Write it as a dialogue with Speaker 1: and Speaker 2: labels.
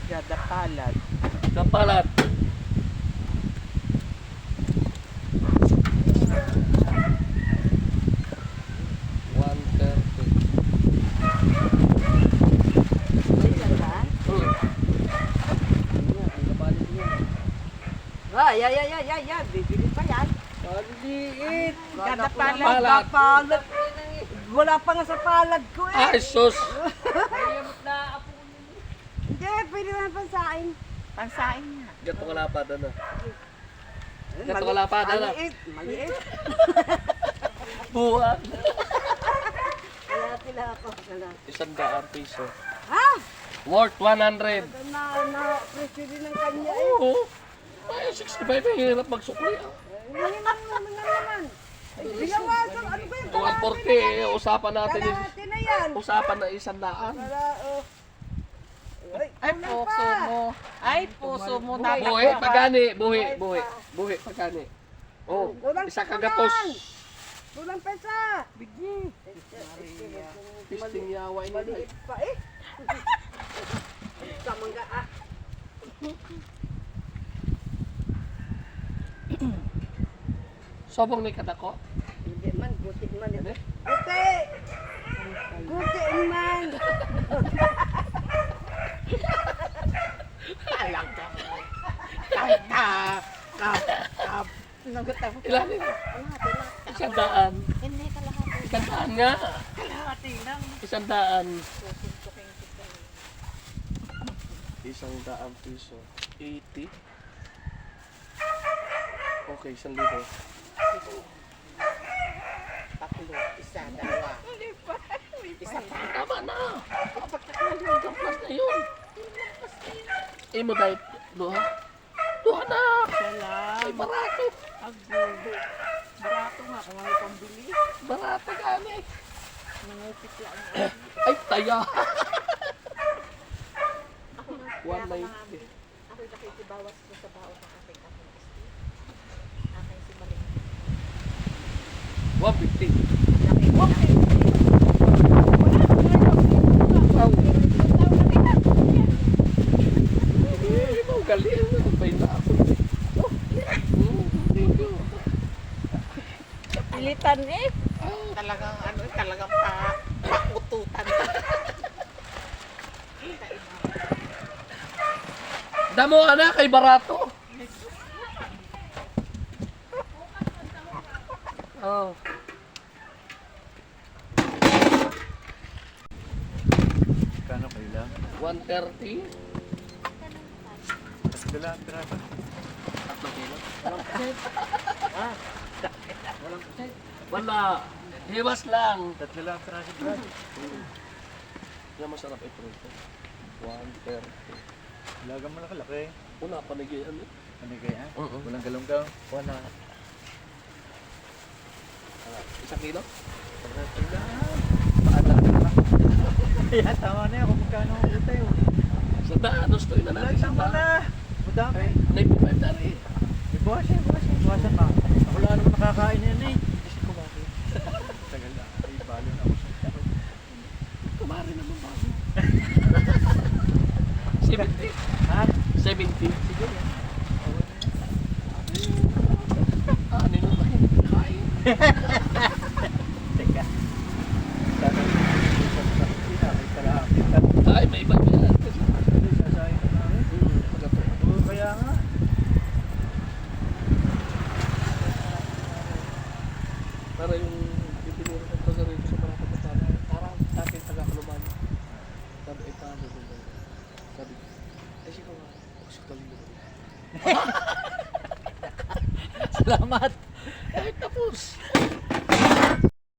Speaker 1: Gada palad.
Speaker 2: Kapalat.
Speaker 1: Ay, bibili pa yan.
Speaker 2: Maliit.
Speaker 1: Gada palad.
Speaker 2: Palad.
Speaker 1: Palad. Wala pa nga sa palad ko eh.
Speaker 2: Ay, sus.
Speaker 1: Hindi, pwede naman pansain. Pansain nga.
Speaker 2: Gato kalapad, ano? Gato kalapad, ano?
Speaker 1: Maliit, maliit.
Speaker 2: Buwan.
Speaker 1: Kalati lang ako. Kalati.
Speaker 2: 100 piso.
Speaker 1: Ha?
Speaker 2: Worth 100.
Speaker 1: Na-presyo din ng kanya eh.
Speaker 2: Oo. Ay, 65 ay hirap magsukli.
Speaker 1: Hindi naman. Bilang waso, ano ba yung
Speaker 2: 140 eh. Usapan natin.
Speaker 1: kalahati na yan?
Speaker 2: Usapan na 100.
Speaker 1: Ay,
Speaker 3: Puso mo. Ay, puso mo.
Speaker 2: Buhi, pagani. Buhi, pagani. Oh, isa kagatos.
Speaker 1: Kulang pesa.
Speaker 2: Bigni. Pisting yawa ini.
Speaker 1: Maliit pa eh. Samangga ah.
Speaker 2: Sobong ni kadako.
Speaker 1: Hindi man, guti man ito.
Speaker 2: Ano?
Speaker 1: Guti! Guti man! Alang ka mo. Kap. Sinagot ako.
Speaker 2: Ilan yun? 100.
Speaker 3: Hindi kalahati.
Speaker 2: 100 nga.
Speaker 1: Kalahati lang.
Speaker 2: 100. 100 piso. 80. Okay, 1,000.
Speaker 1: Tatlo, isa, dalawa. Isa pa.
Speaker 2: Tama na. Kampas na yun. Imo dahil. Duha. Duha na.
Speaker 1: Salam.
Speaker 2: Ay, barato.
Speaker 1: Agbo. Barato nga kung may pambili.
Speaker 2: Barato gani.
Speaker 1: Nangupit lang.
Speaker 2: Ay, taya.
Speaker 3: Ako nga.
Speaker 2: 190.
Speaker 3: Ako yung nakikibawas ko sa baon ng aking kapong esti. Aking si Maling.
Speaker 2: 150. Wow. Imo galing. Bay na ako. Thank you.
Speaker 1: Pilitan eh.
Speaker 3: Talagang ano, talagang paututan.
Speaker 2: Damo ana kay barato. Oh.
Speaker 4: Kano kayo lang?
Speaker 2: 130.
Speaker 4: Mas dala ang piraso.
Speaker 2: 3 kilo. Walang percent. Ah. Walang percent. Wala. Hiwas lang.
Speaker 4: Tatlo lang ang piraso, Brad.
Speaker 2: Yan masarap ito rito. 130.
Speaker 4: Lagang mo nakalaki.
Speaker 2: Wala pa nagyayan eh.
Speaker 4: Ano kaya?
Speaker 2: Oo.
Speaker 4: Walang galong-galong.
Speaker 2: Wala. 1 kilo?
Speaker 4: Tatlo lang. Paalaan ka lang. Kaya tama na yan kung magkano ang utay.
Speaker 2: Sa daan, gusto yun na
Speaker 4: Wala,
Speaker 2: natin sa
Speaker 4: tama na.
Speaker 2: daan.
Speaker 4: Madami.
Speaker 2: 95 na rin.
Speaker 4: Ibawasan, ibawasan. Ibawasan na. Ako lang naman nakakain yan eh. Kasi kumaki. Tagal na. Ay, balo na ako sa taro.
Speaker 2: Kumari naman ba? 70.
Speaker 4: Ha?
Speaker 2: 70.
Speaker 4: Sige yan.
Speaker 2: Ah, nino ba yun? Kain.
Speaker 4: Teka. Sana may kalahati.
Speaker 2: Ay, may iba yan.
Speaker 4: Sasayin ka namin. Oo, kaya nga.
Speaker 2: Para yung pipinuro ng taga-rito sa mga kapatala. Parang ating taga-kaluman. Sabi, ay paano ko ba? Sabi, ay siya nga. Ako siya kalilo.
Speaker 4: Salamat.
Speaker 2: Ay, tapos.